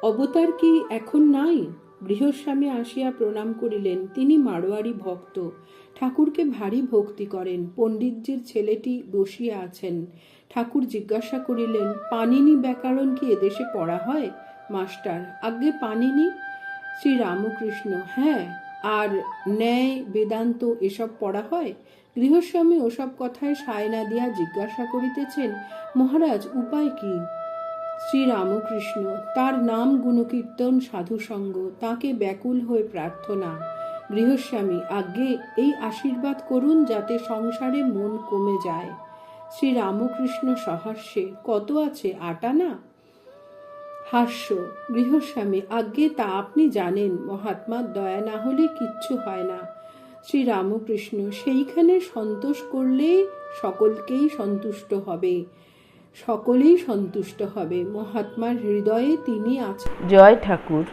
অবতার কি এখন নাই? গৃহস্বামী আসিয়া প্রণাম করিলেন। তিনি মারোয়ারি ভক্ত, ঠাকুরকে ভারী ভক্তি করেন। পণ্ডিতজির ছেলেটি বসিয়া আছেন। ঠাকুর জিজ্ঞাসা করিলেন, পাণিনি ব্যাকরণ কি এদেশে পড়া হয়? মাস্টার: আজ্ঞে পাণিনি। শ্রী রামকৃষ্ণ: হ্যাঁ। আর ন্যায়, বেদান্ত এসব পড়া হয়? গৃহস্বামী ওসব কথায় সায় না দিয়া জিজ্ঞাসা করিতেছেন, মহারাজ উপায় কি? শ্রী রামকৃষ্ণ: তার নাম গুণকীর্তন, সাধুসঙ্গ, তাকে ব্যাকুল হয়ে প্রার্থনা। গৃহস্বামী: আজ্ঞে এই আশীর্বাদ করুন যাতে সংসারে মন কমে যায়। শ্রী রামকৃষ্ণ সহাস্যে: কত আছে, 8 আনা? হাস্য। গৃহস্বামী: আজ্ঞে তা আপনি জানেন, মহাত্মার দয়া না হলে কিচ্ছু হয় না। শ্রী রামকৃষ্ণ: সেইখানে সন্তোষ করলেই সকলেই সন্তুষ্ট হবে। মহাত্মার হৃদয়ে তিনি আছেন। জয় ঠাকুর।